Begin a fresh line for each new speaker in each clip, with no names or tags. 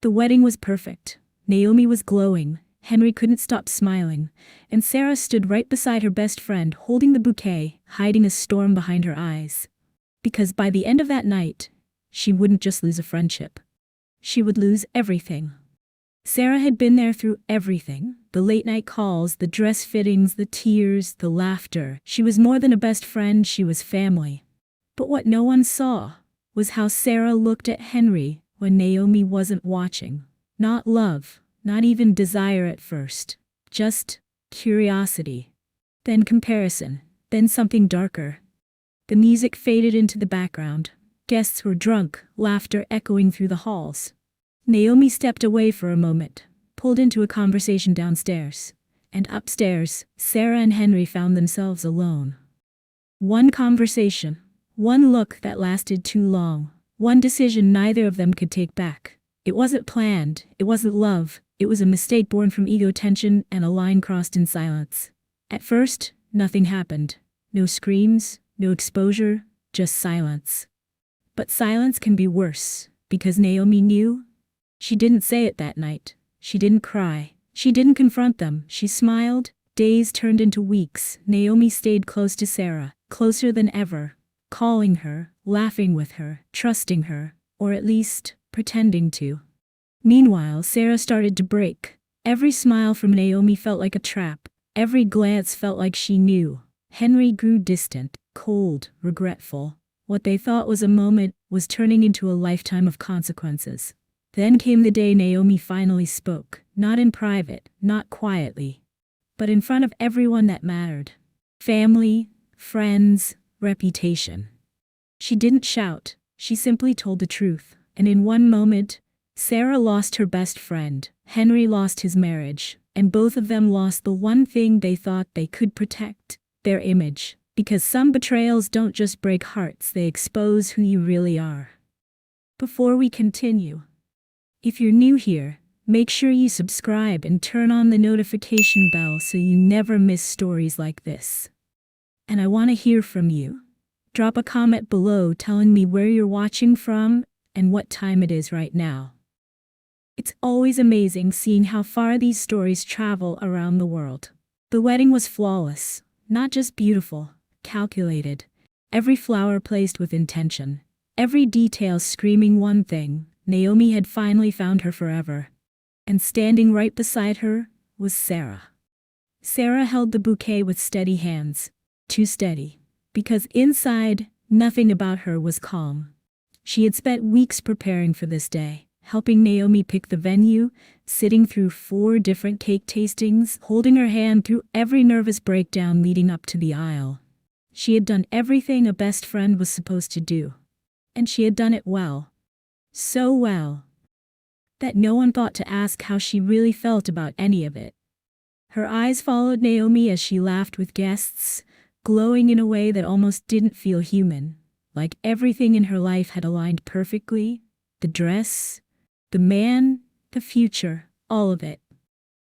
The wedding was perfect. Naomi was glowing, Henry couldn't stop smiling, and Sarah stood right beside her best friend holding the bouquet, hiding a storm behind her eyes. Because by the end of that night, she wouldn't just lose a friendship. She would lose everything. Sarah had been there through everything. The late-night calls, the dress fittings, the tears, the laughter. She was more than a best friend, she was family. But what no one saw was how Sarah looked at Henry when Naomi wasn't watching. Not love, not even desire at first. Just curiosity. Then comparison. Then something darker. The music faded into the background. Guests were drunk, laughter echoing through the halls. Naomi stepped away for a moment, pulled into a conversation downstairs. And upstairs, Sarah and Henry found themselves alone. One conversation. One look that lasted too long. One decision neither of them could take back. It wasn't planned. It wasn't love. It was a mistake born from ego tension and a line crossed in silence. At first, nothing happened. No screams, no exposure, just silence. But silence can be worse, because Naomi knew. She didn't say it that night. She didn't cry. She didn't confront them. She smiled. Days turned into weeks. Naomi stayed close to Sarah, closer than ever, calling her, laughing with her, trusting her, or at least, pretending to. Meanwhile, Sarah started to break. Every smile from Naomi felt like a trap. Every glance felt like she knew. Henry grew distant, cold, regretful. What they thought was a moment was turning into a lifetime of consequences. Then came the day Naomi finally spoke, not in private, not quietly, but in front of everyone that mattered. Family, friends, reputation. She didn't shout, she simply told the truth, and in one moment, Sarah lost her best friend, Henry lost his marriage, and both of them lost the one thing they thought they could protect, their image. Because some betrayals don't just break hearts, they expose who you really are. Before we continue, if you're new here, make sure you subscribe and turn on the notification bell so you never miss stories like this. And I want to hear from you. Drop a comment below telling me where you're watching from and what time it is right now. It's always amazing seeing how far these stories travel around the world. The wedding was flawless, not just beautiful, calculated. Every flower placed with intention. Every detail screaming one thing. Naomi had finally found her forever. And standing right beside her was Sarah. Sarah held the bouquet with steady hands. Too steady. Because inside, nothing about her was calm. She had spent weeks preparing for this day, helping Naomi pick the venue, sitting through 4 different cake tastings, holding her hand through every nervous breakdown leading up to the aisle. She had done everything a best friend was supposed to do. And she had done it well. So well, that no one thought to ask how she really felt about any of it. Her eyes followed Naomi as she laughed with guests, glowing in a way that almost didn't feel human, like everything in her life had aligned perfectly, the dress, the man, the future, all of it.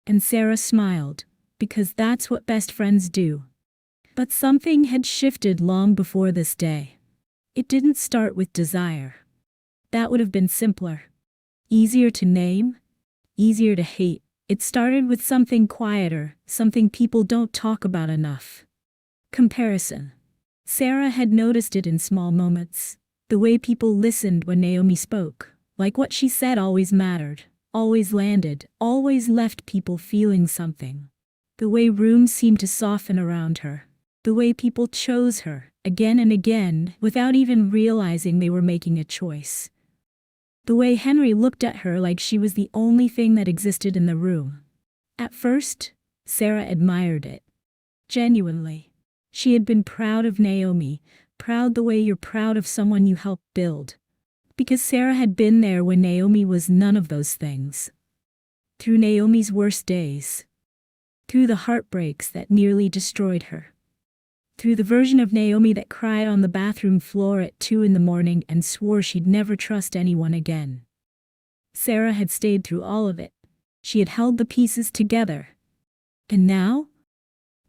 And Sarah smiled, because that's what best friends do. But something had shifted long before this day. It didn't start with desire. That would have been simpler. Easier to name, easier to hate. It started with something quieter, something people don't talk about enough. Comparison. Sarah had noticed it in small moments. The way people listened when Naomi spoke. Like what she said always mattered, always landed, always left people feeling something. The way rooms seemed to soften around her. The way people chose her, again and again, without even realizing they were making a choice. The way Henry looked at her like she was the only thing that existed in the room. At first, Sarah admired it. Genuinely. She had been proud of Naomi, proud the way you're proud of someone you helped build. Because Sarah had been there when Naomi was none of those things. Through Naomi's worst days. Through the heartbreaks that nearly destroyed her. Through the version of Naomi that cried on the bathroom floor at 2 a.m. and swore she'd never trust anyone again. Sarah had stayed through all of it. She had held the pieces together. And now?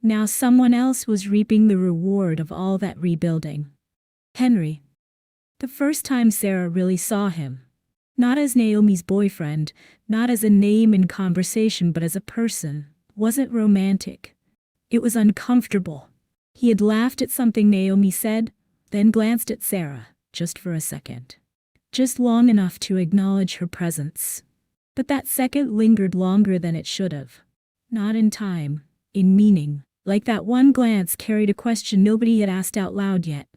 Now someone else was reaping the reward of all that rebuilding. Henry. The first time Sarah really saw him. Not as Naomi's boyfriend, not as a name in conversation, but as a person. Wasn't romantic. It was uncomfortable. He had laughed at something Naomi said, then glanced at Sarah, just for a second. Just long enough to acknowledge her presence. But that second lingered longer than it should have. Not in time, in meaning. Like that one glance carried a question nobody had asked out loud yet.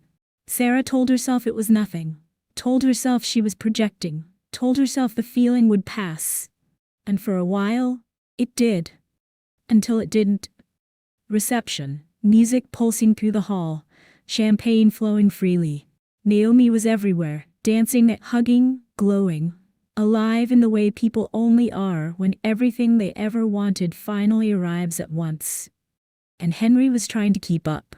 Sarah told herself it was nothing. Told herself she was projecting. Told herself the feeling would pass. And for a while, it did. Until it didn't. Reception. Music pulsing through the hall. Champagne flowing freely. Naomi was everywhere, dancing, hugging, glowing. Alive in the way people only are when everything they ever wanted finally arrives at once. And Henry was trying to keep up.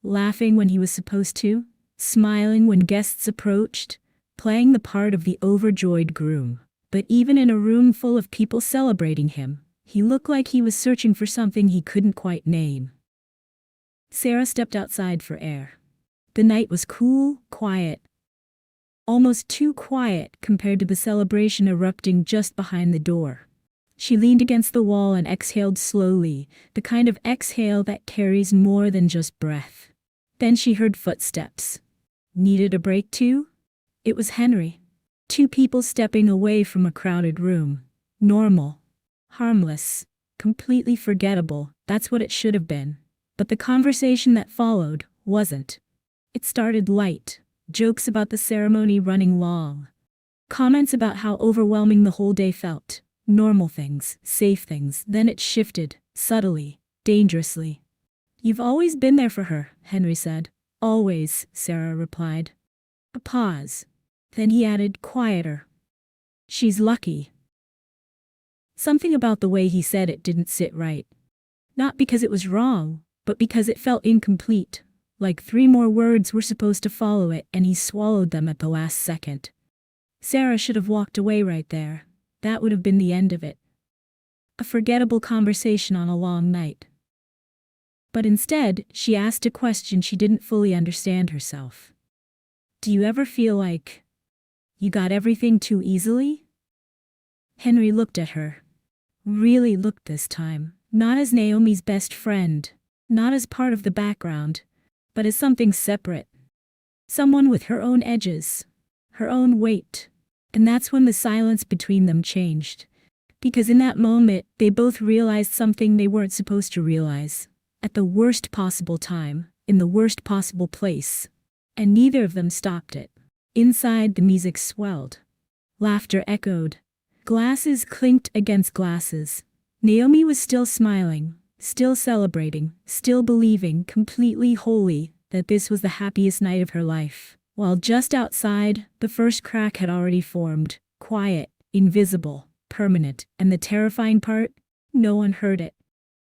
Laughing when he was supposed to. Smiling when guests approached. Playing the part of the overjoyed groom. But even in a room full of people celebrating him, he looked like he was searching for something he couldn't quite name. Sarah stepped outside for air. The night was cool, quiet. Almost too quiet compared to the celebration erupting just behind the door. She leaned against the wall and exhaled slowly, the kind of exhale that carries more than just breath. Then she heard footsteps. Needed a break too? It was Henry. Two people stepping away from a crowded room. Normal. Harmless. Completely forgettable. That's what it should have been. But the conversation that followed wasn't. It started light. Jokes about the ceremony running long. Comments about how overwhelming the whole day felt. Normal things, safe things. Then it shifted, subtly, dangerously. "You've always been there for her," Henry said. "Always," Sarah replied. A pause. Then he added, quieter. "She's lucky." Something about the way he said it didn't sit right. Not because it was wrong, but because it felt incomplete. Like 3 more words were supposed to follow it, and he swallowed them at the last second. Sarah should have walked away right there. That would have been the end of it. A forgettable conversation on a long night. But instead, she asked a question she didn't fully understand herself. "Do you ever feel like you got everything too easily?" Henry looked at her. Really looked this time. Not as Naomi's best friend. Not as part of the background. But as something separate. Someone with her own edges. Her own weight. And that's when the silence between them changed. Because in that moment, they both realized something they weren't supposed to realize. At the worst possible time. In the worst possible place. And neither of them stopped it. Inside, the music swelled. Laughter echoed. Glasses clinked against glasses. Naomi was still smiling, still celebrating, still believing completely wholly that this was the happiest night of her life. While just outside, the first crack had already formed. Quiet, invisible, permanent, and the terrifying part? No one heard it.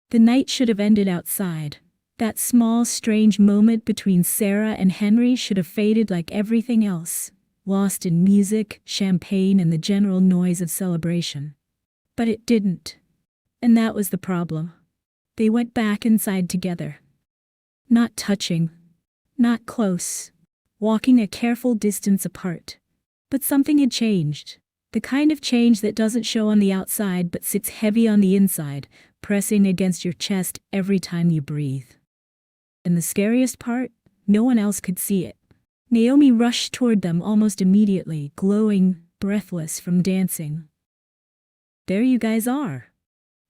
The night should have ended outside. That small, strange moment between Sarah and Henry should have faded like everything else, lost in music, champagne, and the general noise of celebration. But it didn't. And that was the problem. They went back inside together. Not touching. Not close. Walking a careful distance apart. But something had changed. The kind of change that doesn't show on the outside but sits heavy on the inside, pressing against your chest every time you breathe. And the scariest part? No one else could see it. Naomi rushed toward them almost immediately, glowing, breathless from dancing. "There you guys are."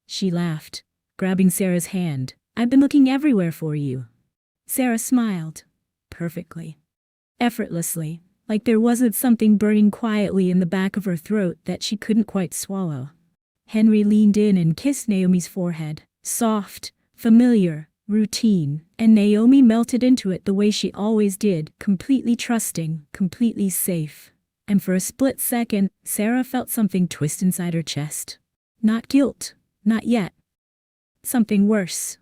She laughed, grabbing Sarah's hand. "I've been looking everywhere for you." Sarah smiled. Perfectly. Effortlessly, like there wasn't something burning quietly in the back of her throat that she couldn't quite swallow. Henry leaned in and kissed Naomi's forehead. Soft, familiar, routine, and Naomi melted into it the way she always did, completely trusting, completely safe. And for a split second, Sarah felt something twist inside her chest. Not guilt, not yet. Something worse.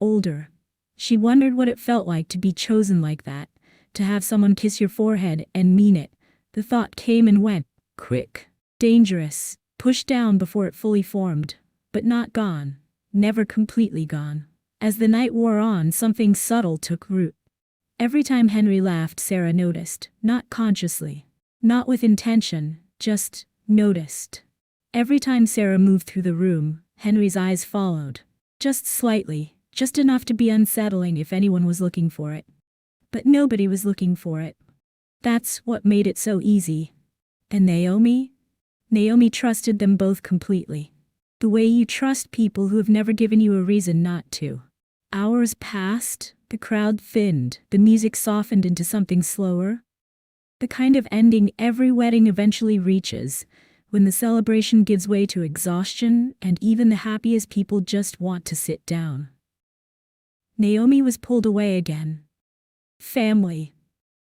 Older. She wondered what it felt like to be chosen like that, to have someone kiss your forehead and mean it. The thought came and went, quick, dangerous, pushed down before it fully formed, but not gone, never completely gone. As the night wore on, something subtle took root. Every time Henry laughed, Sarah noticed, not consciously, not with intention, just noticed. Every time Sarah moved through the room, Henry's eyes followed. Just slightly, just enough to be unsettling if anyone was looking for it. But nobody was looking for it. That's what made it so easy. And Naomi? Naomi trusted them both completely. The way you trust people who have never given you a reason not to. Hours passed, the crowd thinned, the music softened into something slower. The kind of ending every wedding eventually reaches, when the celebration gives way to exhaustion and even the happiest people just want to sit down. Naomi was pulled away again. Family.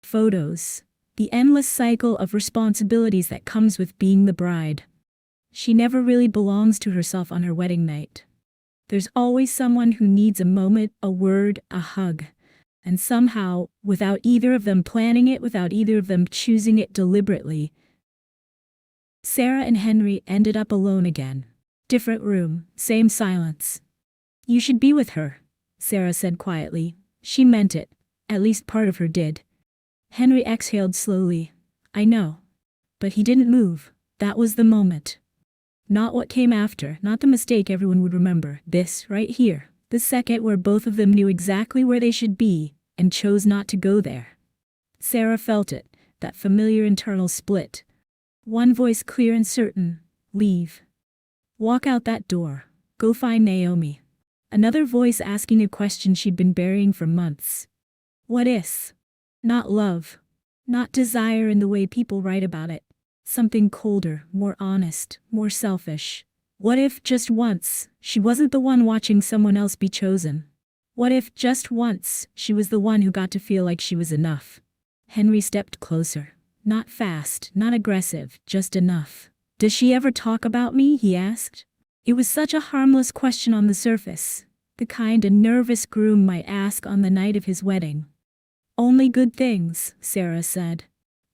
Photos. The endless cycle of responsibilities that comes with being the bride. She never really belongs to herself on her wedding night. There's always someone who needs a moment, a word, a hug. And somehow, without either of them planning it, without either of them choosing it deliberately, Sarah and Henry ended up alone again. Different room, same silence. "You should be with her," Sarah said quietly. She meant it. At least part of her did. Henry exhaled slowly. "I know." But he didn't move. That was the moment. Not what came after, not the mistake everyone would remember. This, right here. The second where both of them knew exactly where they should be, and chose not to go there. Sarah felt it, that familiar internal split. One voice clear and certain: leave. Walk out that door. Go find Naomi. Another voice asking a question she'd been burying for months. What if? Not love. Not desire in the way people write about it. Something colder, more honest, more selfish. What if, just once, she wasn't the one watching someone else be chosen? What if, just once, she was the one who got to feel like she was enough? Henry stepped closer. Not fast, not aggressive, just enough. "Does she ever talk about me?" he asked. It was such a harmless question on the surface. The kind a nervous groom might ask on the night of his wedding. "Only good things," Sarah said.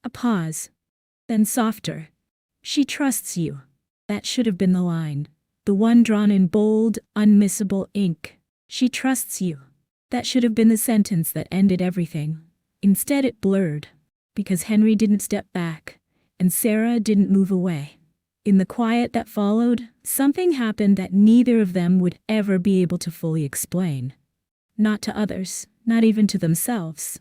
A pause. Then softer. "She trusts you." That should have been the line. The one drawn in bold, unmissable ink. "She trusts you." That should have been the sentence that ended everything. Instead it blurred. Because Henry didn't step back, and Sarah didn't move away. In the quiet that followed, something happened that neither of them would ever be able to fully explain. Not to others, not even to themselves.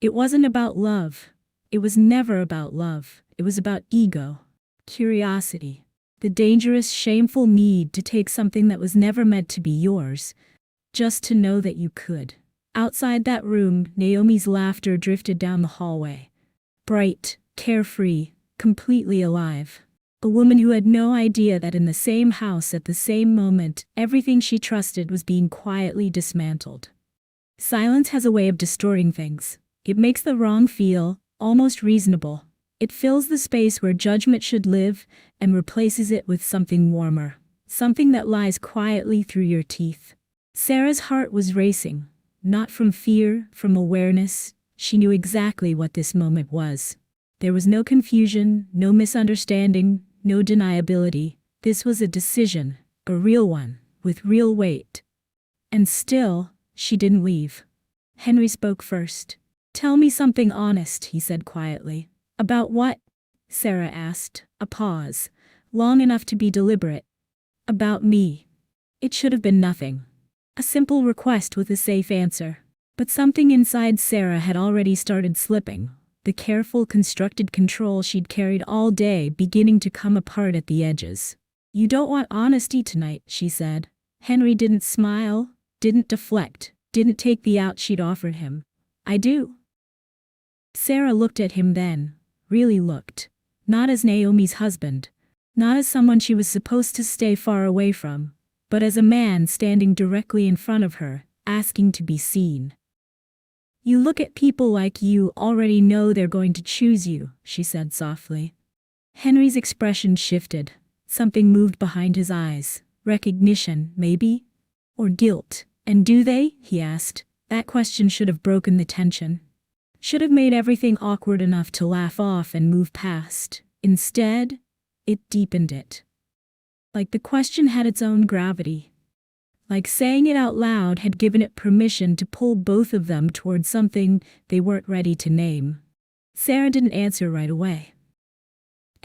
It wasn't about love. It was never about love. It was about ego, curiosity, the dangerous, shameful need to take something that was never meant to be yours, just to know that you could. Outside that room, Naomi's laughter drifted down the hallway. Bright, carefree, completely alive. A woman who had no idea that in the same house at the same moment, everything she trusted was being quietly dismantled. Silence has a way of distorting things. It makes the wrong feel almost reasonable. It fills the space where judgment should live and replaces it with something warmer. Something that lies quietly through your teeth. Sarah's heart was racing. Not from fear, from awareness. She knew exactly what this moment was. There was no confusion, no misunderstanding, no deniability. This was a decision, a real one, with real weight. And still, she didn't leave. Henry spoke first. "Tell me something honest," he said quietly. "About what?" Sarah asked. A pause, long enough to be deliberate. "About me." It should have been nothing. A simple request with a safe answer. But something inside Sarah had already started slipping. The careful, constructed control she'd carried all day beginning to come apart at the edges. "You don't want honesty tonight," she said. Henry didn't smile, didn't deflect, didn't take the out she'd offered him. "I do." Sarah looked at him then, really looked. Not as Naomi's husband. Not as someone she was supposed to stay far away from. But as a man standing directly in front of her, asking to be seen. "You look at people like you already know they're going to choose you," she said softly. Henry's expression shifted. Something moved behind his eyes. Recognition, maybe? Or guilt. "And do they?" he asked. That question should have broken the tension. Should have made everything awkward enough to laugh off and move past. Instead, it deepened it. Like the question had its own gravity. Like saying it out loud had given it permission to pull both of them toward something they weren't ready to name. Sarah didn't answer right away.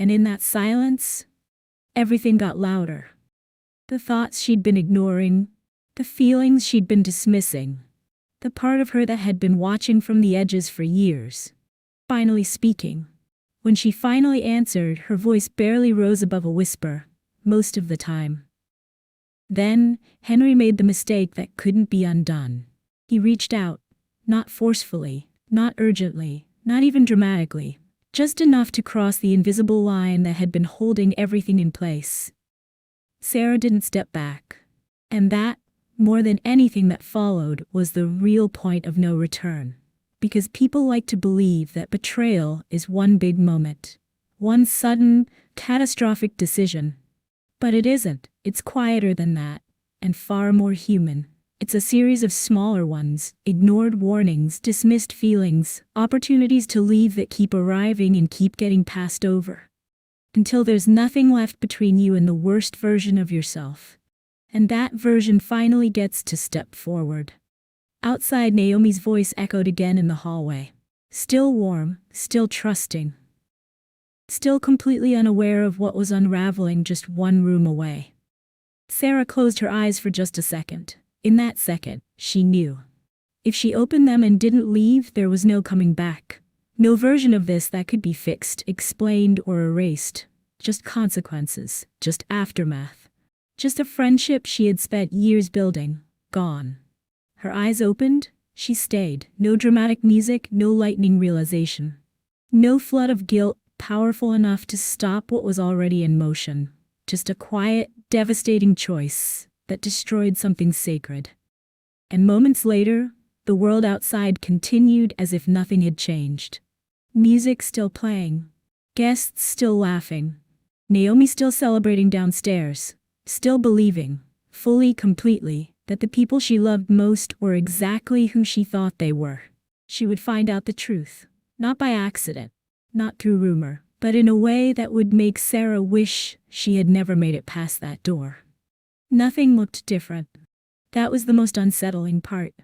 And in that silence, everything got louder. The thoughts she'd been ignoring, the feelings she'd been dismissing, the part of her that had been watching from the edges for years, finally speaking. When she finally answered, her voice barely rose above a whisper, most of the time. Then, Henry made the mistake that couldn't be undone. He reached out, not forcefully, not urgently, not even dramatically, just enough to cross the invisible line that had been holding everything in place. Sarah didn't step back. And that, more than anything that followed, was the real point of no return. Because people like to believe that betrayal is one big moment, one sudden, catastrophic decision. But it isn't. It's quieter than that, and far more human. It's a series of smaller ones, ignored warnings, dismissed feelings, opportunities to leave that keep arriving and keep getting passed over. Until there's nothing left between you and the worst version of yourself. And that version finally gets to step forward. Outside, Naomi's voice echoed again in the hallway. Still warm, still trusting. Still completely unaware of what was unraveling just one room away. Sarah closed her eyes for just a second. In that second, she knew. If she opened them and didn't leave, there was no coming back. No version of this that could be fixed, explained, or erased. Just consequences, just aftermath. Just a friendship she had spent years building, gone. Her eyes opened, she stayed. No dramatic music, no lightning realization. No flood of guilt, powerful enough to stop what was already in motion. Just a quiet, devastating choice that destroyed something sacred. And moments later, the world outside continued as if nothing had changed. Music still playing. Guests still laughing. Naomi still celebrating downstairs. Still believing, fully, completely, that the people she loved most were exactly who she thought they were. She would find out the truth. Not by accident. Not through rumor. But in a way that would make Sarah wish she had never made it past that door. Nothing looked different. That was the most unsettling part.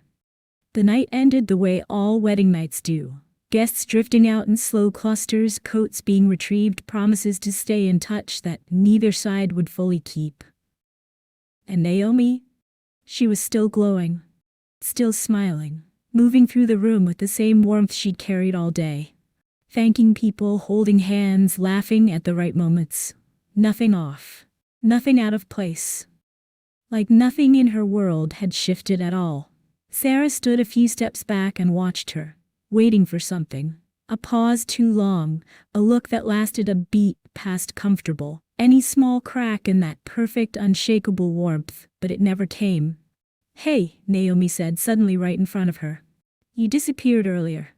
The night ended the way all wedding nights do. Guests drifting out in slow clusters, coats being retrieved, promises to stay in touch that neither side would fully keep. And Naomi? She was still glowing. Still smiling. Moving through the room with the same warmth she'd carried all day. Thanking people, holding hands, laughing at the right moments. Nothing off. Nothing out of place. Like nothing in her world had shifted at all. Sarah stood a few steps back and watched her, waiting for something. A pause too long, a look that lasted a beat past comfortable. Any small crack in that perfect, unshakable warmth, but it never came. "Hey," Naomi said suddenly right in front of her. "You disappeared earlier."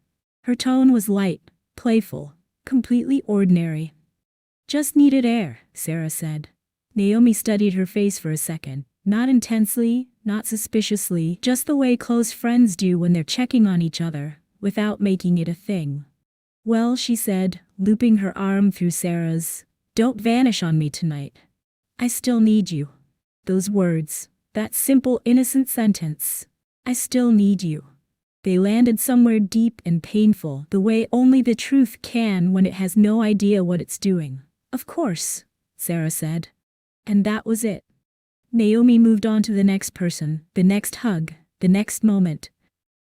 Her tone was light, playful, completely ordinary. "Just needed air," Sarah said. Naomi studied her face for a second. Not intensely, not suspiciously, just the way close friends do when they're checking on each other, without making it a thing. "Well," she said, looping her arm through Sarah's, "don't vanish on me tonight. I still need you." Those words, that simple, innocent sentence, "I still need you." They landed somewhere deep and painful, the way only the truth can when it has no idea what it's doing. "Of course," Sarah said. And that was it. Naomi moved on to the next person, the next hug, the next moment.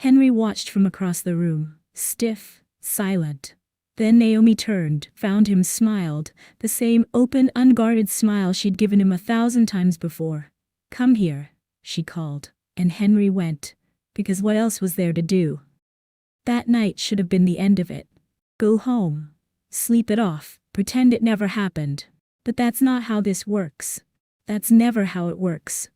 Henry watched from across the room, stiff, silent. Then Naomi turned, found him, smiled, the same open, unguarded smile she'd given him 1,000 times before. "Come here," she called, and Henry went, because what else was there to do? That night should have been the end of it. Go home. Sleep it off, pretend it never happened. But that's not how this works. That's never how it works.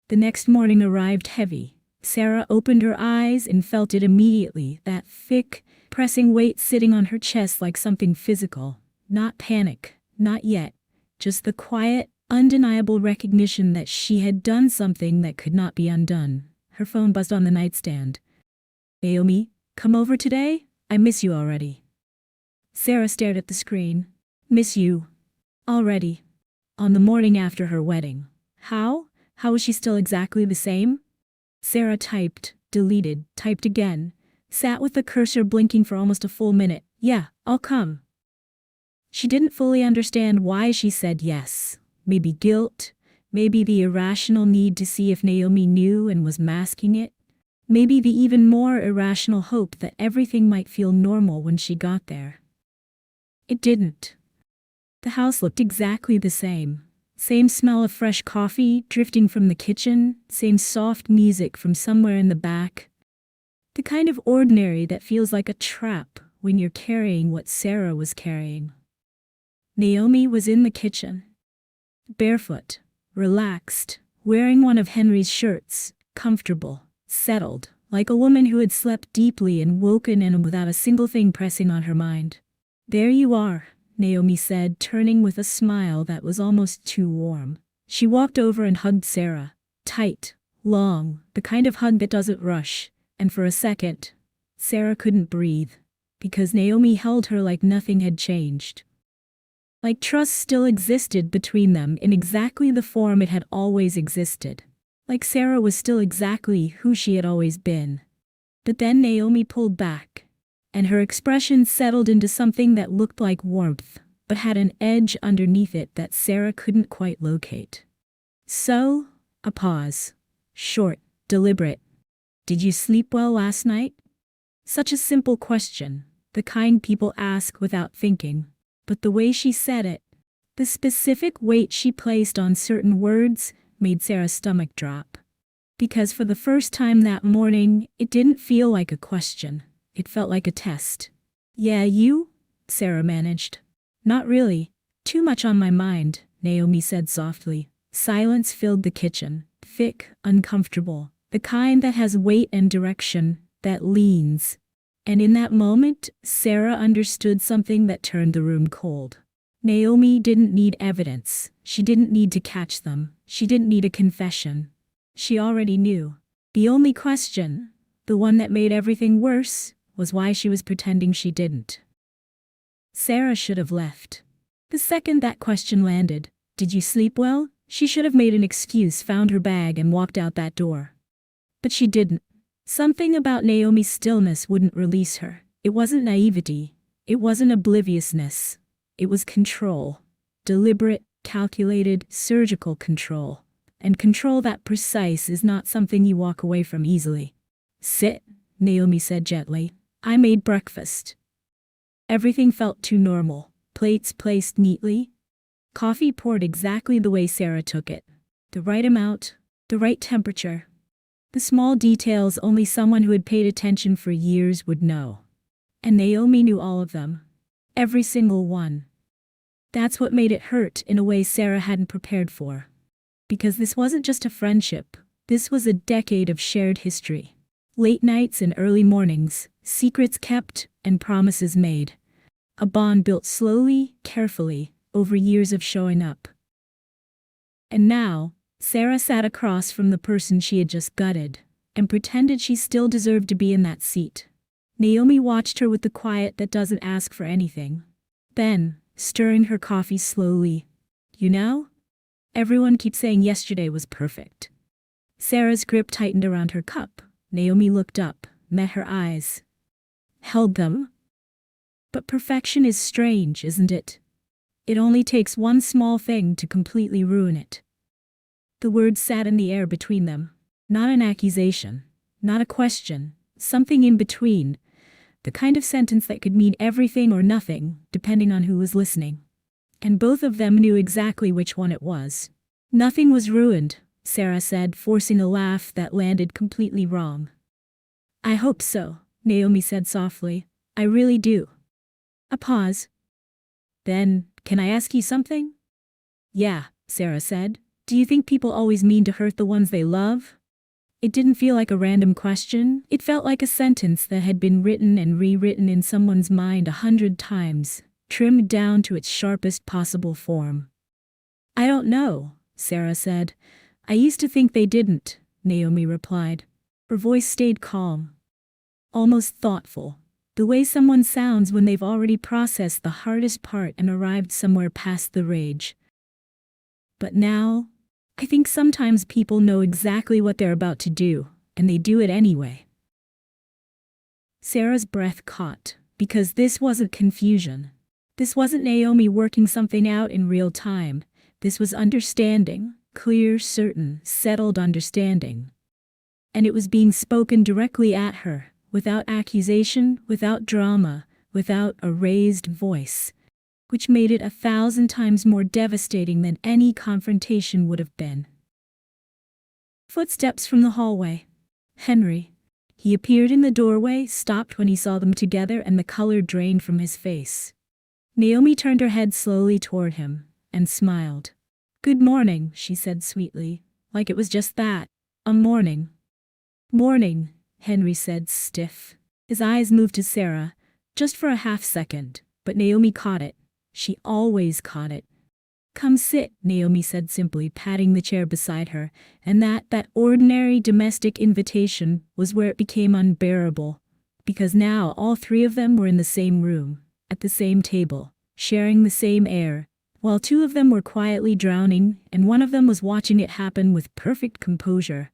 The next morning arrived heavy. Sarah opened her eyes and felt it immediately, that thick, pressing weight sitting on her chest like something physical. Not panic, not yet. Just the quiet, undeniable recognition that she had done something that could not be undone. Her phone buzzed on the nightstand. "Naomi, come over today? I miss you already." Sarah stared at the screen. "Miss you? Already? On the morning after her wedding. How? How was she still exactly the same?" Sarah typed, deleted, typed again, sat with the cursor blinking for almost a full minute. "Yeah, I'll come." She didn't fully understand why she said yes. Maybe guilt, maybe the irrational need to see if Naomi knew and was masking it. Maybe the even more irrational hope that everything might feel normal when she got there. It didn't. The house looked exactly the same. Same smell of fresh coffee drifting from the kitchen, same soft music from somewhere in the back. The kind of ordinary that feels like a trap when you're carrying what Sarah was carrying. Naomi was in the kitchen. Barefoot, relaxed, wearing one of Henry's shirts, comfortable, settled, like a woman who had slept deeply and woken in without a single thing pressing on her mind. "There you are," Naomi said, turning with a smile that was almost too warm. She walked over and hugged Sarah. Tight, long, the kind of hug that doesn't rush. And for a second, Sarah couldn't breathe, because Naomi held her like nothing had changed. Like trust still existed between them in exactly the form it had always existed. Like Sarah was still exactly who she had always been. But then Naomi pulled back, and her expression settled into something that looked like warmth, but had an edge underneath it that Sarah couldn't quite locate. "So," a pause. Short, deliberate. "Did you sleep well last night?" Such a simple question, the kind people ask without thinking. But the way she said it, the specific weight she placed on certain words, made Sarah's stomach drop. Because for the first time that morning, it didn't feel like a question. It felt like a test. "Yeah, you?" Sarah managed. "Not really. Too much on my mind," Naomi said softly. Silence filled the kitchen, thick, uncomfortable, the kind that has weight and direction, that leans. And in that moment, Sarah understood something that turned the room cold. Naomi didn't need evidence. She didn't need to catch them. She didn't need a confession. She already knew. The only question, the one that made everything worse, was why she was pretending she didn't. Sarah should have left. The second that question landed, "Did you sleep well?" she should have made an excuse, found her bag, and walked out that door. But she didn't. Something about Naomi's stillness wouldn't release her. It wasn't naivety. It wasn't obliviousness. It was control. Deliberate, calculated, surgical control. And control that precise is not something you walk away from easily. "Sit," Naomi said gently. "I made breakfast." Everything felt too normal. Plates placed neatly. Coffee poured exactly the way Sarah took it. The right amount, the right temperature. The small details only someone who had paid attention for years would know. And Naomi knew all of them. Every single one. That's what made it hurt in a way Sarah hadn't prepared for. Because this wasn't just a friendship. This was a decade of shared history. Late nights and early mornings, secrets kept and promises made. A bond built slowly, carefully, over years of showing up. And now, Sarah sat across from the person she had just gutted, and pretended she still deserved to be in that seat. Naomi watched her with the quiet that doesn't ask for anything. Then, stirring her coffee slowly. "You know? Everyone keeps saying yesterday was perfect." Sarah's grip tightened around her cup. Naomi looked up, met her eyes. Held them. "But perfection is strange, isn't it? It only takes one small thing to completely ruin it." The words sat in the air between them. Not an accusation, not a question, something in between. The kind of sentence that could mean everything or nothing, depending on who was listening. And both of them knew exactly which one it was. "Nothing was ruined," Sarah said, forcing a laugh that landed completely wrong. "I hope so," Naomi said softly. "I really do." A pause. "Then, can I ask you something?" "Yeah," Sarah said. "Do you think people always mean to hurt the ones they love?" It didn't feel like a random question. It felt like a sentence that had been written and rewritten in someone's mind 100 times, trimmed down to its sharpest possible form. "I don't know," Sarah said. "I used to think they didn't," Naomi replied. Her voice stayed calm, almost thoughtful. The way someone sounds when they've already processed the hardest part and arrived somewhere past the rage. "But now, I think sometimes people know exactly what they're about to do, and they do it anyway." Sarah's breath caught, because this wasn't confusion. This wasn't Naomi working something out in real time. This was understanding, clear, certain, settled understanding. And it was being spoken directly at her, without accusation, without drama, without a raised voice, which made it 1,000 times more devastating than any confrontation would have been. Footsteps from the hallway. Henry. He appeared in the doorway, stopped when he saw them together, and the color drained from his face. Naomi turned her head slowly toward him, and smiled. "Good morning," she said sweetly, like it was just that, a morning. "Morning," Henry said, stiff. His eyes moved to Sarah, just for a half-second, but Naomi caught it. She always caught it. "Come sit," Naomi said simply, patting the chair beside her, and that ordinary domestic invitation was where it became unbearable, because now all three of them were in the same room, at the same table, sharing the same air, while two of them were quietly drowning, and one of them was watching it happen with perfect composure.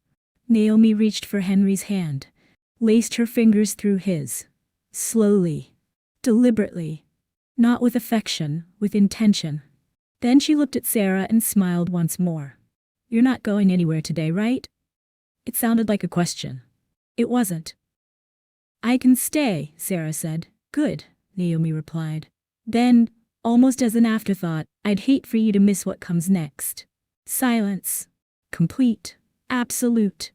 Naomi reached for Henry's hand, laced her fingers through his. Slowly. Deliberately. Not with affection, with intention. Then she looked at Sarah and smiled once more. "You're not going anywhere today, right?" It sounded like a question. It wasn't. "I can stay," Sarah said. "Good," Naomi replied. Then, almost as an afterthought, "I'd hate for you to miss what comes next." Silence. Complete. Absolute.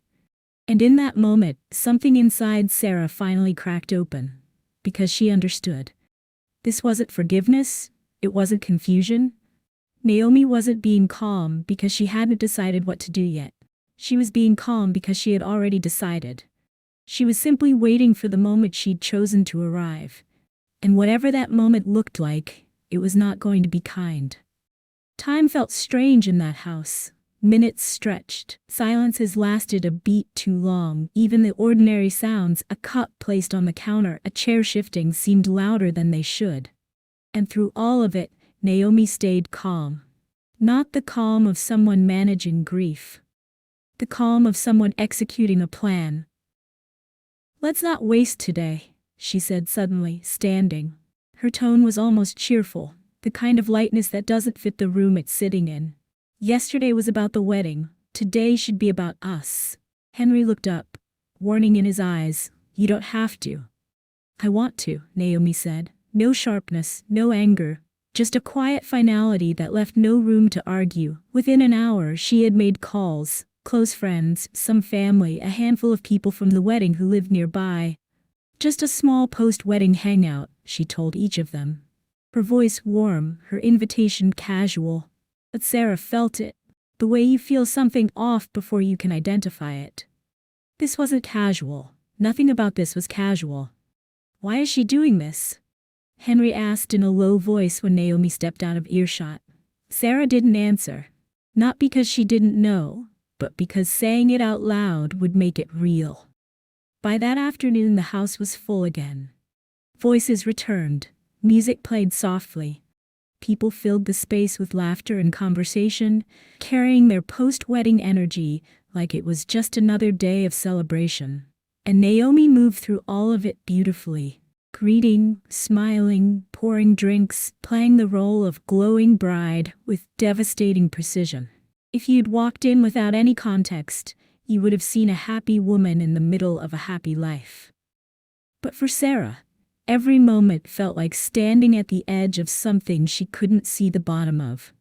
And in that moment, something inside Sarah finally cracked open. Because she understood. This wasn't forgiveness. It wasn't confusion. Naomi wasn't being calm because she hadn't decided what to do yet. She was being calm because she had already decided. She was simply waiting for the moment she'd chosen to arrive. And whatever that moment looked like, it was not going to be kind. Time felt strange in that house. Minutes stretched. Silences lasted a beat too long. Even the ordinary sounds, a cup placed on the counter, a chair shifting, seemed louder than they should. And through all of it, Naomi stayed calm. Not the calm of someone managing grief. The calm of someone executing a plan. "Let's not waste today," she said suddenly, standing. Her tone was almost cheerful, the kind of lightness that doesn't fit the room it's sitting in. Yesterday was about the wedding. Today should be about us. Henry looked up, warning in his eyes. "You don't have to." "I want to," Naomi said. No sharpness, no anger. Just a quiet finality that left no room to argue. Within an hour, she had made calls, close friends, some family, a handful of people from the wedding who lived nearby. Just a small post-wedding hangout, she told each of them. Her voice warm, her invitation casual. But Sarah felt it. The way you feel something off before you can identify it. This wasn't casual. Nothing about this was casual. "Why is she doing this?" Henry asked in a low voice when Naomi stepped out of earshot. Sarah didn't answer. Not because she didn't know, but because saying it out loud would make it real. By that afternoon, the house was full again. Voices returned. Music played softly. People filled the space with laughter and conversation, carrying their post-wedding energy like it was just another day of celebration. And Naomi moved through all of it beautifully. Greeting, smiling, pouring drinks, playing the role of glowing bride with devastating precision. If you'd walked in without any context, you would have seen a happy woman in the middle of a happy life. But for Sarah, every moment felt like standing at the edge of something she couldn't see the bottom of.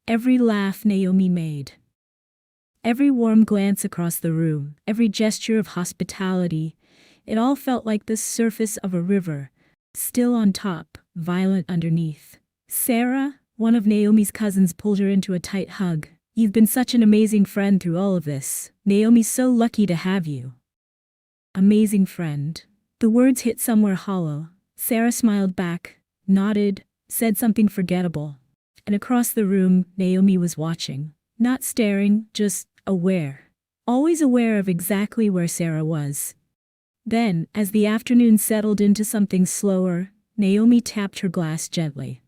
Every laugh Naomi made. Every warm glance across the room, every gesture of hospitality, it all felt like the surface of a river, still on top, violent underneath. Sarah, one of Naomi's cousins, pulled her into a tight hug. "You've been such an amazing friend through all of this. Naomi's so lucky to have you." Amazing friend. The words hit somewhere hollow. Sarah smiled back, nodded, said something forgettable. And across the room, Naomi was watching. Not staring, just aware. Always aware of exactly where Sarah was. Then, as the afternoon settled into something slower, Naomi tapped her glass gently.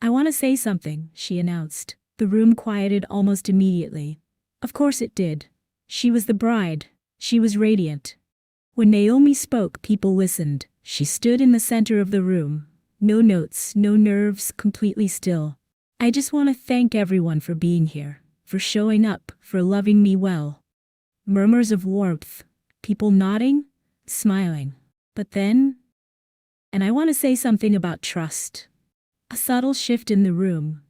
"I want to say something," she announced. The room quieted almost immediately. Of course it did. She was the bride. She was radiant. When Naomi spoke, people listened. She stood in the center of the room, No notes, no nerves, completely still. I just want to thank everyone for being here, for showing up, for loving me well. Murmurs of warmth, people nodding, smiling. But then, and I want to say something about trust. A subtle shift in the room.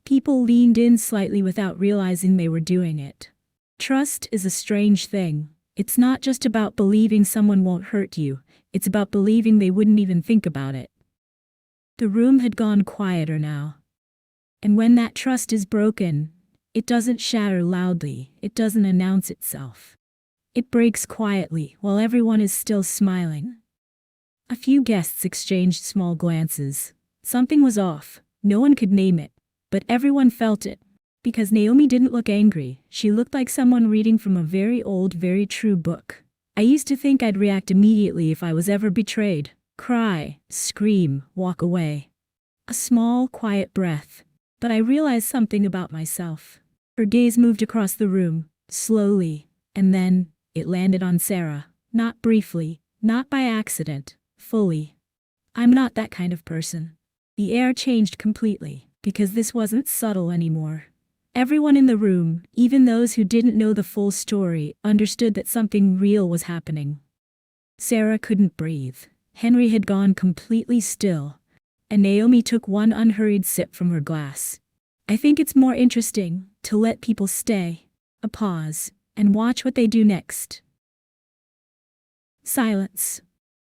People leaned in slightly without realizing they were doing it. Trust is a strange thing. It's not just about believing someone won't hurt you, it's about believing they wouldn't even think about it. The room had gone quieter now. And when that trust is broken, it doesn't shatter loudly, it doesn't announce itself. It breaks quietly while everyone is still smiling. A few guests exchanged small glances. Something was off, no one could name it, but everyone felt it. Because Naomi didn't look angry, she looked like someone reading from a very old, very true book. I used to think I'd react immediately if I was ever betrayed. Cry, scream, walk away. A small, quiet breath. But I realized something about myself. Her gaze moved across the room, slowly, and then it landed on Sarah. Not briefly, not by accident, fully. I'm not that kind of person. The air changed completely, because this wasn't subtle anymore. Everyone in the room, even those who didn't know the full story, understood that something real was happening. Sarah couldn't breathe. Henry had gone completely still, and Naomi took one unhurried sip from her glass. I think it's more interesting to let people stay, a pause, and watch what they do next. Silence.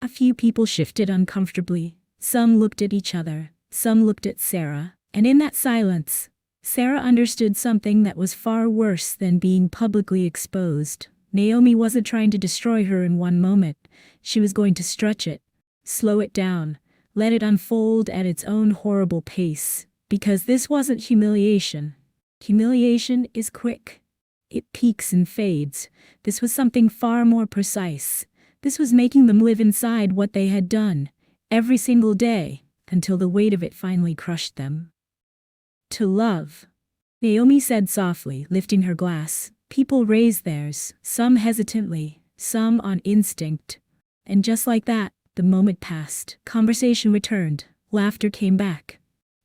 A few people shifted uncomfortably. Some looked at each other, some looked at Sarah, and in that silence, Sarah understood something that was far worse than being publicly exposed. Naomi wasn't trying to destroy her in one moment. She was going to stretch it, slow it down, let it unfold at its own horrible pace. Because this wasn't humiliation. Humiliation is quick. It peaks and fades. This was something far more precise. This was making them live inside what they had done, every single day, until the weight of it finally crushed them. To love, Naomi said softly, lifting her glass. People raised theirs, some hesitantly, some on instinct. And just like that, the moment passed. Conversation returned. Laughter came back.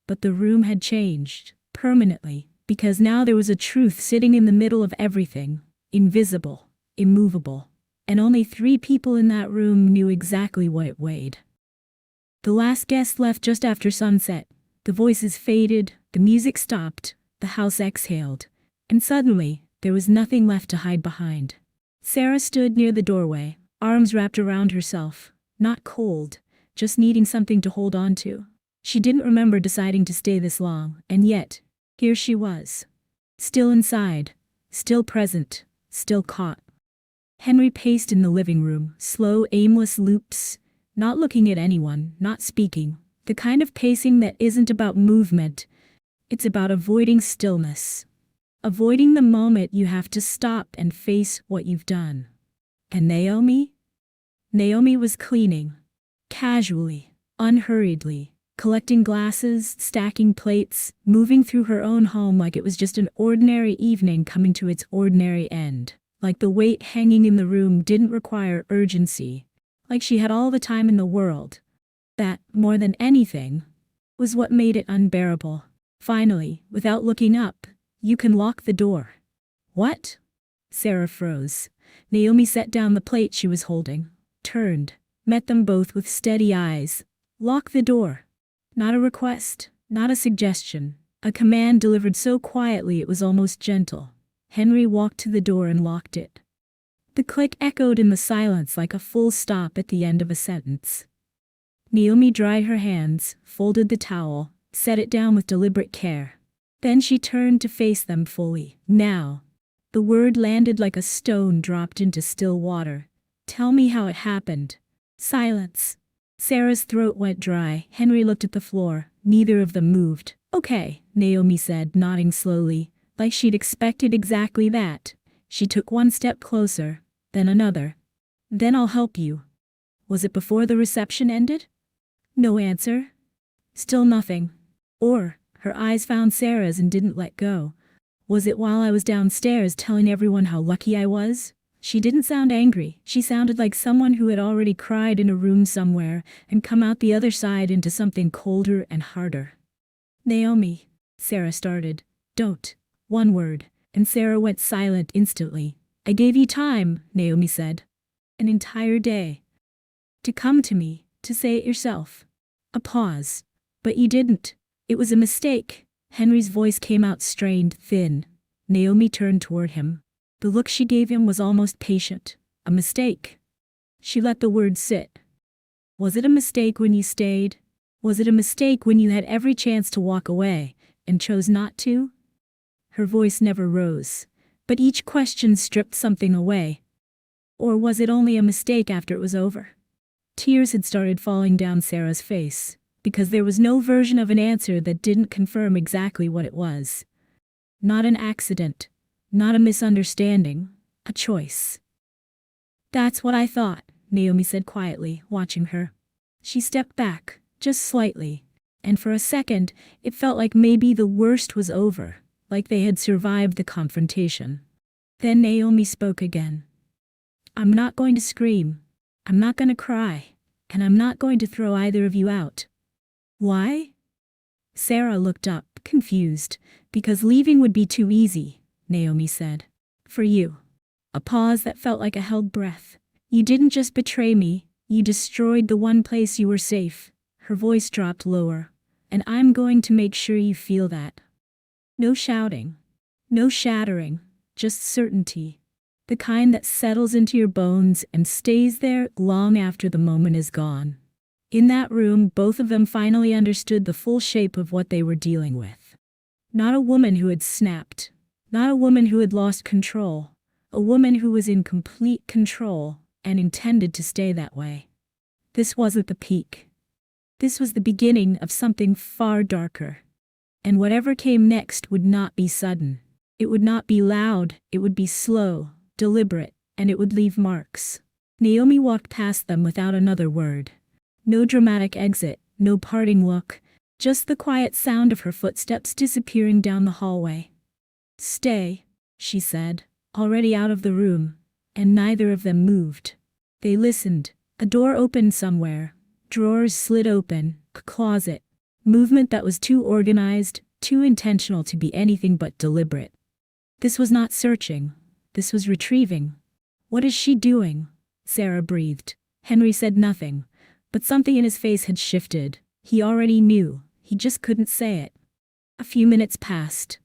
But the room had changed, permanently, because now there was a truth sitting in the middle of everything, invisible, immovable. And only 3 people in that room knew exactly what it weighed. The last guest left just after sunset. The voices faded, the music stopped, the house exhaled, and suddenly, there was nothing left to hide behind. Sarah stood near the doorway, arms wrapped around herself, not cold, just needing something to hold on to. She didn't remember deciding to stay this long, and yet, here she was. Still inside, still present, still caught. Henry paced in the living room, slow, aimless loops, not looking at anyone, not speaking. The kind of pacing that isn't about movement, it's about avoiding stillness. Avoiding the moment you have to stop and face what you've done. And Naomi? Naomi was cleaning. Casually, unhurriedly, collecting glasses, stacking plates, moving through her own home like it was just an ordinary evening coming to its ordinary end. Like the weight hanging in the room didn't require urgency. Like she had all the time in the world. That, more than anything, was what made it unbearable. Finally, without looking up, you can lock the door. What? Sarah froze. Naomi set down the plate she was holding, turned, met them both with steady eyes. Lock the door. Not a request, not a suggestion. A command delivered so quietly it was almost gentle. Henry walked to the door and locked it. The click echoed in the silence like a full stop at the end of a sentence. Naomi dried her hands, folded the towel, set it down with deliberate care. Then she turned to face them fully. Now. The word landed like a stone dropped into still water. Tell me how it happened. Silence. Sarah's throat went dry. Henry looked at the floor. Neither of them moved. Okay, Naomi said, nodding slowly, like she'd expected exactly that. She took one step closer, then another. Then I'll help you. Was it before the reception ended? No answer. Still nothing. Or, her eyes found Sarah's and didn't let go. Was it while I was downstairs telling everyone how lucky I was? She didn't sound angry. She sounded like someone who had already cried in a room somewhere and come out the other side into something colder and harder. Naomi, Sarah started. Don't. One word, and Sarah went silent instantly. I gave you time, Naomi said. An entire day. To come to me, to say it yourself. A pause. But you didn't. It was a mistake. Henry's voice came out strained, thin. Naomi turned toward him. The look she gave him was almost patient. A mistake. She let the words sit. Was it a mistake when you stayed? Was it a mistake when you had every chance to walk away and chose not to? Her voice never rose, but each question stripped something away. Or was it only a mistake after it was over? Tears had started falling down Sarah's face, because there was no version of an answer that didn't confirm exactly what it was. Not an accident. Not a misunderstanding, a choice. That's what I thought, Naomi said quietly, watching her. She stepped back, just slightly, and for a second, it felt like maybe the worst was over, like they had survived the confrontation. Then Naomi spoke again. I'm not going to scream. I'm not going to cry. And I'm not going to throw either of you out. Why? Sarah looked up, confused, because leaving would be too easy. Naomi said. For you. A pause that felt like a held breath. You didn't just betray me, you destroyed the one place you were safe. Her voice dropped lower. And I'm going to make sure you feel that. No shouting. No shattering. Just certainty. The kind that settles into your bones and stays there long after the moment is gone. In that room, both of them finally understood the full shape of what they were dealing with. Not a woman who had snapped. Not a woman who had lost control, a woman who was in complete control and intended to stay that way. This wasn't the peak. This was the beginning of something far darker. And whatever came next would not be sudden. It would not be loud, it would be slow, deliberate, and it would leave marks. Naomi walked past them without another word. No dramatic exit, no parting look, just the quiet sound of her footsteps disappearing down the hallway. Stay, she said, already out of the room, and neither of them moved. They listened. A door opened somewhere. Drawers slid open. A closet. Movement that was too organized, too intentional to be anything but deliberate. This was not searching. This was retrieving. What is she doing? Sarah breathed. Henry said nothing, but something in his face had shifted. He already knew. He just couldn't say it. A few minutes passed.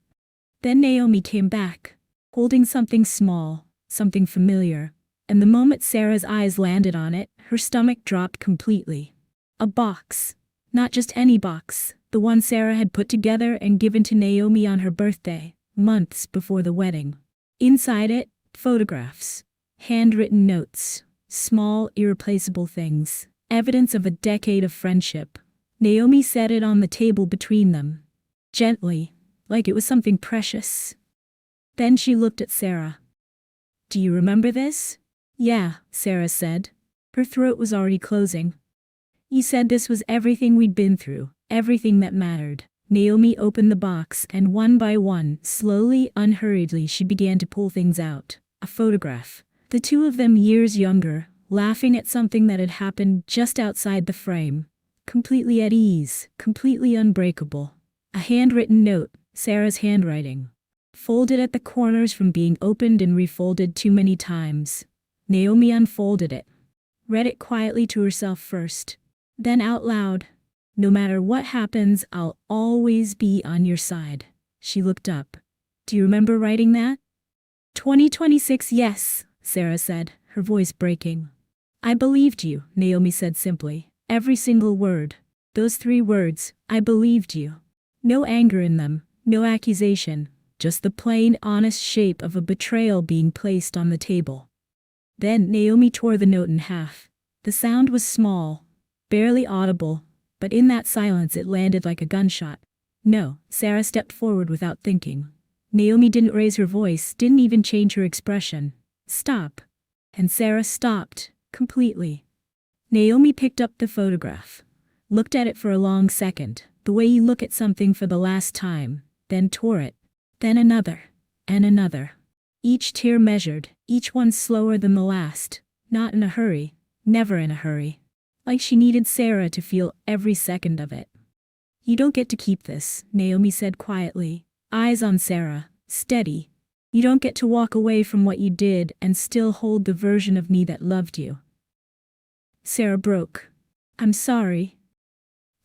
Then Naomi came back, holding something small, something familiar, and the moment Sarah's eyes landed on it, her stomach dropped completely. A box. Not just any box, the one Sarah had put together and given to Naomi on her birthday, months before the wedding. Inside it, photographs, handwritten notes, small, irreplaceable things, evidence of a decade of friendship. Naomi set it on the table between them, gently, like it was something precious. Then she looked at Sarah. Do you remember this? Yeah, Sarah said. Her throat was already closing. You said this was everything we'd been through, everything that mattered. Naomi opened the box and one by one, slowly, unhurriedly, she began to pull things out. A photograph. The two of them years younger, laughing at something that had happened just outside the frame. Completely at ease, completely unbreakable. A handwritten note. Sarah's handwriting, folded at the corners from being opened and refolded too many times. Naomi unfolded it, read it quietly to herself first, then out loud. No matter what happens, I'll always be on your side. She looked up. Do you remember writing that? 2026, yes, Sarah said, her voice breaking. I believed you, Naomi said simply. Every single word. Those 3 words, I believed you. No anger in them. No accusation, just the plain, honest shape of a betrayal being placed on the table. Then Naomi tore the note in half. The sound was small, barely audible, but in that silence it landed like a gunshot. No, Sarah stepped forward without thinking. Naomi didn't raise her voice, didn't even change her expression. Stop. And Sarah stopped, completely. Naomi picked up the photograph, looked at it for a long second, the way you look at something for the last time. Then tore it. Then another. And another. Each tear measured, each one slower than the last. Not in a hurry, never in a hurry. Like she needed Sarah to feel every second of it. You don't get to keep this, Naomi said quietly, eyes on Sarah, steady. You don't get to walk away from what you did and still hold the version of me that loved you. Sarah broke. I'm sorry.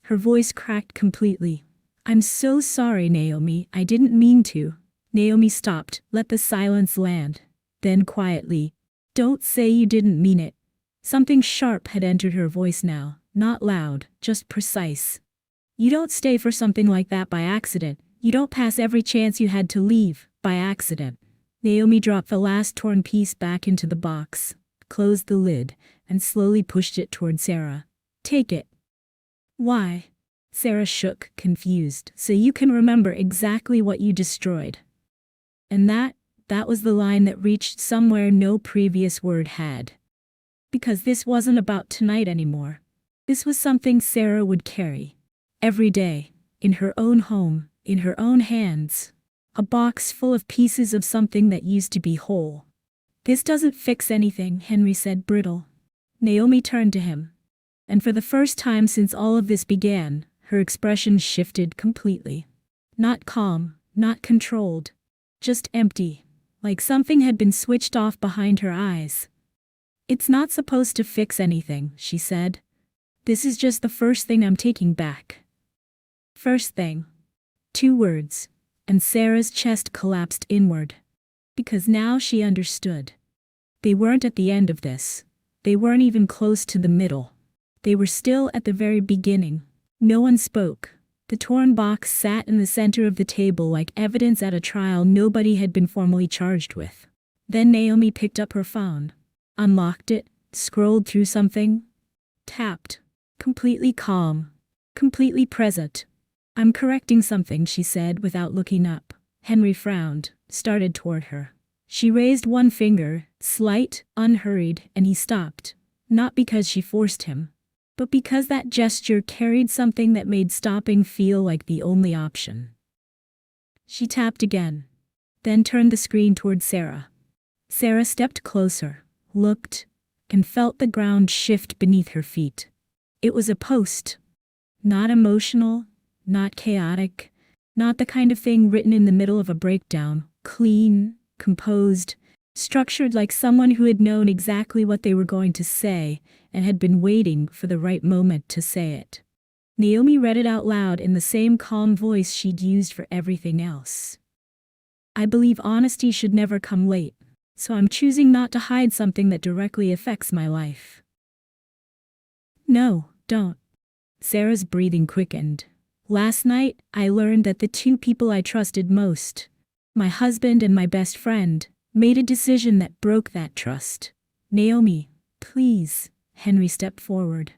Her voice cracked completely. I'm so sorry, Naomi, I didn't mean to. Naomi stopped, let the silence land. Then quietly, don't say you didn't mean it. Something sharp had entered her voice now, not loud, just precise. You don't stay for something like that by accident. You don't pass every chance you had to leave, by accident. Naomi dropped the last torn piece back into the box, closed the lid, and slowly pushed it toward Sarah. Take it. Why? Sarah shook, confused. So you can remember exactly what you destroyed. And that was the line that reached somewhere no previous word had. Because this wasn't about tonight anymore. This was something Sarah would carry. Every day. In her own home. In her own hands. A box full of pieces of something that used to be whole. This doesn't fix anything, Henry said, brittle. Naomi turned to him. And for the first time since all of this began, her expression shifted completely. Not calm, not controlled. Just empty. Like something had been switched off behind her eyes. It's not supposed to fix anything, she said. This is just the first thing I'm taking back. First thing. 2 words. And Sarah's chest collapsed inward. Because now she understood. They weren't at the end of this. They weren't even close to the middle. They were still at the very beginning. No one spoke. The torn box sat in the center of the table like evidence at a trial nobody had been formally charged with. Then Naomi picked up her phone. Unlocked it, scrolled through something. Tapped. Completely calm. Completely present. I'm correcting something, she said without looking up. Henry frowned, started toward her. She raised one finger, slight, unhurried, and he stopped. Not because she forced him, but because that gesture carried something that made stopping feel like the only option. She tapped again, then turned the screen toward Sarah. Sarah stepped closer, looked, and felt the ground shift beneath her feet. It was a post. Not emotional, not chaotic, not the kind of thing written in the middle of a breakdown. Clean, composed, structured like someone who had known exactly what they were going to say and had been waiting for the right moment to say it. Naomi read it out loud in the same calm voice she'd used for everything else. I believe honesty should never come late, so I'm choosing not to hide something that directly affects my life. No, don't. Sarah's breathing quickened. Last night, I learned that the 2 people I trusted most, my husband and my best friend, made a decision that broke that trust. Naomi, please, Henry stepped forward.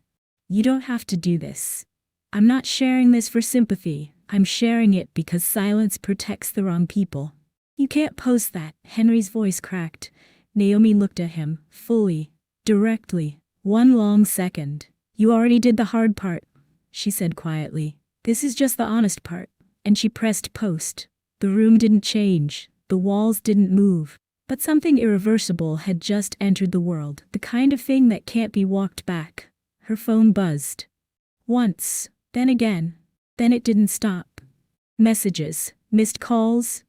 You don't have to do this. I'm not sharing this for sympathy. I'm sharing it because silence protects the wrong people. You can't post that, Henry's voice cracked. Naomi looked at him, fully, directly, one long second. You already did the hard part, she said quietly. This is just the honest part. And she pressed post. The room didn't change. The walls didn't move. But something irreversible had just entered the world. The kind of thing that can't be walked back. Her phone buzzed. Once. Then again. Then it didn't stop. Messages. Missed calls.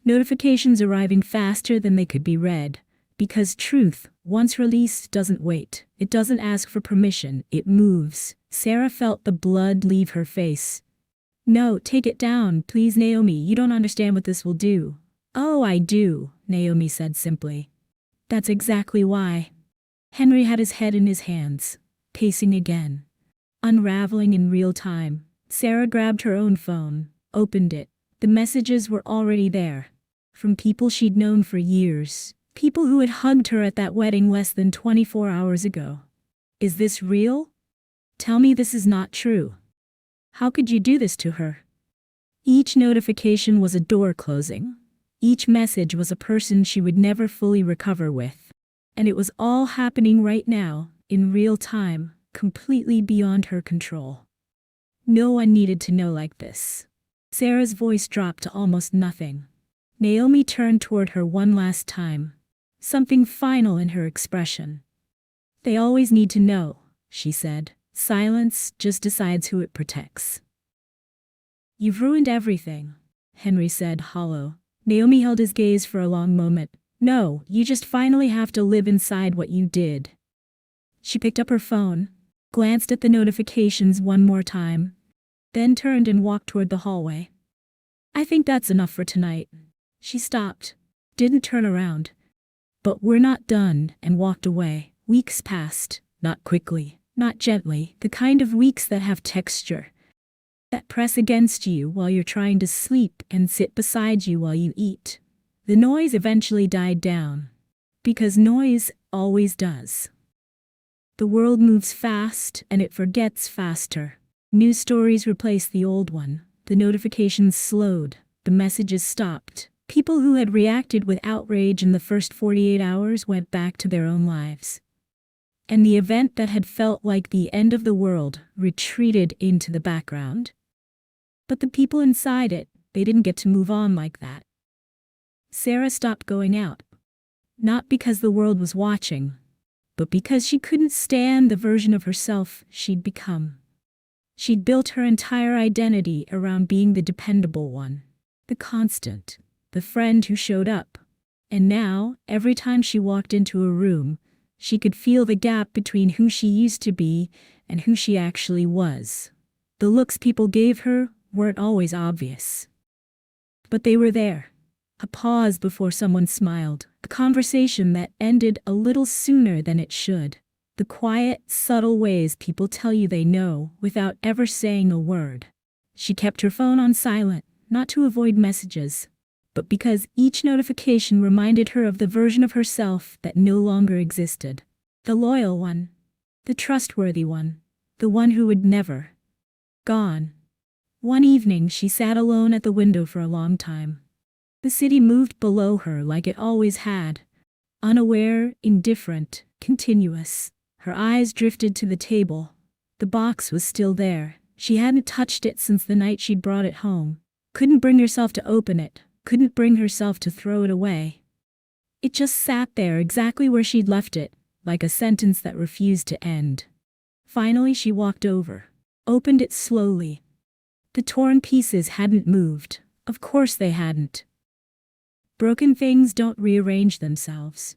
Notifications arriving faster than they could be read. Because truth, once released, doesn't wait. It doesn't ask for permission. It moves. Sarah felt the blood leave her face. No, take it down, please, Naomi. You don't understand what this will do. Oh, I do, Naomi said simply. That's exactly why. Henry had his head in his hands, pacing again. Unraveling in real time. Sarah grabbed her own phone, opened it. The messages were already there. From people she'd known for years. People who had hugged her at that wedding less than 24 hours ago. Is this real? Tell me this is not true. How could you do this to her? Each notification was a door closing. Each message was a person she would never fully recover with. And it was all happening right now, in real time, completely beyond her control. No one needed to know like this. Sarah's voice dropped to almost nothing. Naomi turned toward her one last time, something final in her expression. They always need to know, she said. Silence just decides who it protects. You've ruined everything, Henry said, hollow. Naomi held his gaze for a long moment. No, you just finally have to live inside what you did. She picked up her phone, glanced at the notifications one more time, then turned and walked toward the hallway. I think that's enough for tonight. She stopped, didn't turn around. But we're not done, and walked away. Weeks passed, not quickly, not gently, the kind of weeks that have texture, that press against you while you're trying to sleep and sit beside you while you eat. The noise eventually died down, because noise always does. The world moves fast and it forgets faster. New stories replaced the old one. The notifications slowed, the messages stopped. People who had reacted with outrage in the first 48 hours went back to their own lives. And the event that had felt like the end of the world retreated into the background. But the people inside it, they didn't get to move on like that. Sarah stopped going out. Not because the world was watching, but because she couldn't stand the version of herself she'd become. She'd built her entire identity around being the dependable one, the constant, the friend who showed up. And now, every time she walked into a room, she could feel the gap between who she used to be and who she actually was. The looks people gave her weren't always obvious, but they were there. A pause before someone smiled, a conversation that ended a little sooner than it should. The quiet, subtle ways people tell you they know without ever saying a word. She kept her phone on silent, not to avoid messages, but because each notification reminded her of the version of herself that no longer existed. The loyal one, the trustworthy one, the one who would never. Gone. One evening she sat alone at the window for a long time. The city moved below her like it always had. Unaware, indifferent, continuous. Her eyes drifted to the table. The box was still there. She hadn't touched it since the night she'd brought it home. Couldn't bring herself to open it. Couldn't bring herself to throw it away. It just sat there exactly where she'd left it, like a sentence that refused to end. Finally she walked over. Opened it slowly. The torn pieces hadn't moved. Of course they hadn't. Broken things don't rearrange themselves.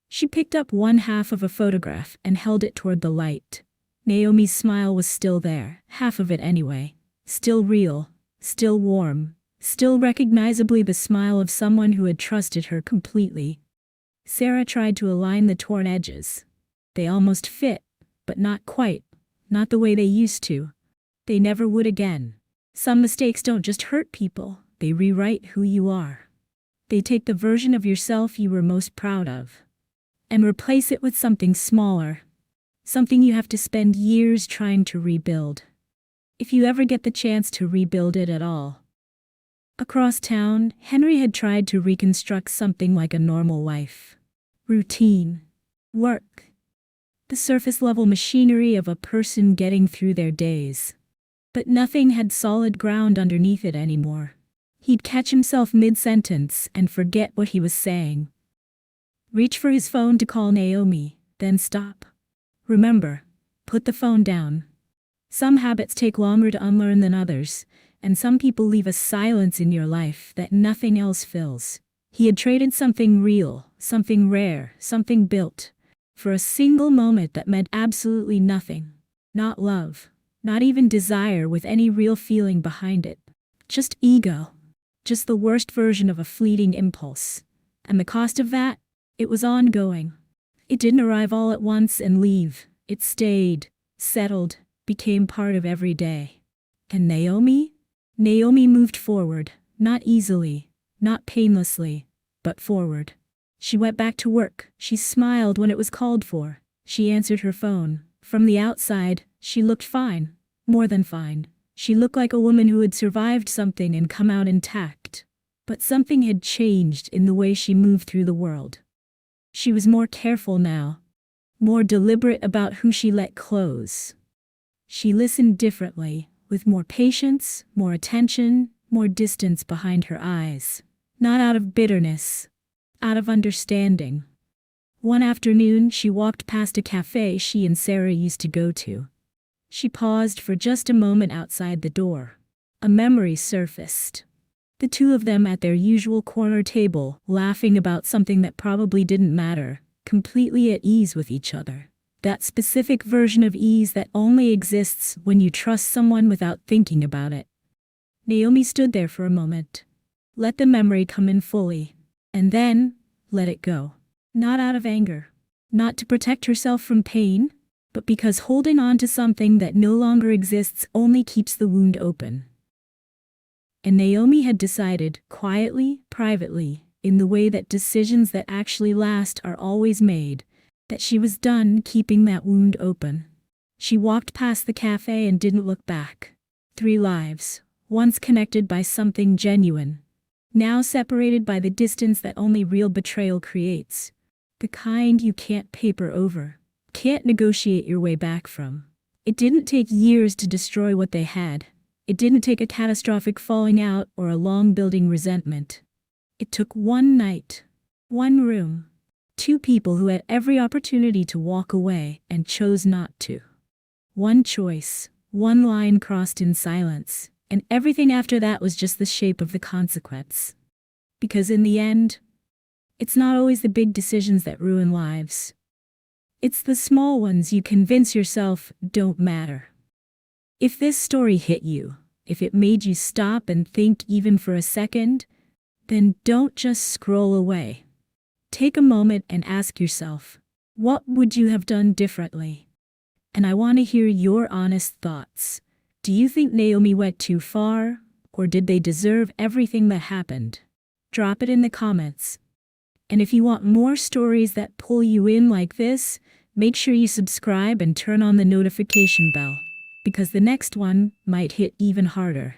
She picked up one half of a photograph and held it toward the light. Naomi's smile was still there, half of it anyway. Still real, still warm, still recognizably the smile of someone who had trusted her completely. Sarah tried to align the torn edges. They almost fit, but not quite, not the way they used to. They never would again. Some mistakes don't just hurt people, they rewrite who you are. They take the version of yourself you were most proud of and replace it with something smaller, something you have to spend years trying to rebuild, if you ever get the chance to rebuild it at all. Across town, Henry had tried to reconstruct something like a normal life. Routine. Work. The surface-level machinery of a person getting through their days. But nothing had solid ground underneath it anymore. He'd catch himself mid-sentence and forget what he was saying. Reach for his phone to call Naomi, then stop. Remember, put the phone down. Some habits take longer to unlearn than others, and some people leave a silence in your life that nothing else fills. He had traded something real, something rare, something built, for a single moment that meant absolutely nothing. Not love, not even desire with any real feeling behind it. Just ego. Just the worst version of a fleeting impulse. And the cost of that? It was ongoing. It didn't arrive all at once and leave. It stayed, settled, became part of every day. And Naomi? Naomi moved forward, not easily, not painlessly, but forward. She went back to work. She smiled when it was called for. She answered her phone. From the outside, she looked fine. More than fine. She looked like a woman who had survived something and come out intact. But something had changed in the way she moved through the world. She was more careful now. More deliberate about who she let close. She listened differently, with more patience, more attention, more distance behind her eyes. Not out of bitterness, out of understanding. One afternoon, she walked past a cafe she and Sarah used to go to. She paused for just a moment outside the door. A memory surfaced. The two of them at their usual corner table, laughing about something that probably didn't matter, completely at ease with each other. That specific version of ease that only exists when you trust someone without thinking about it. Naomi stood there for a moment. Let the memory come in fully. And then, let it go. Not out of anger. Not to protect herself from pain, but because holding on to something that no longer exists only keeps the wound open. And Naomi had decided, quietly, privately, in the way that decisions that actually last are always made, that she was done keeping that wound open. She walked past the cafe and didn't look back. 3 lives, once connected by something genuine, now separated by the distance that only real betrayal creates. The kind you can't paper over, can't negotiate your way back from. It didn't take years to destroy what they had. It didn't take a catastrophic falling out or a long building resentment. It took one night, one room, 2 people who had every opportunity to walk away and chose not to. One choice, one line crossed in silence, and everything after that was just the shape of the consequence. Because in the end, it's not always the big decisions that ruin lives. It's the small ones you convince yourself don't matter. If this story hit you, if it made you stop and think even for a second, then don't just scroll away. Take a moment and ask yourself, what would you have done differently? And I want to hear your honest thoughts. Do you think Naomi went too far, or did they deserve everything that happened? Drop it in the comments. And if you want more stories that pull you in like this, make sure you subscribe and turn on the notification bell, because the next one might hit even harder.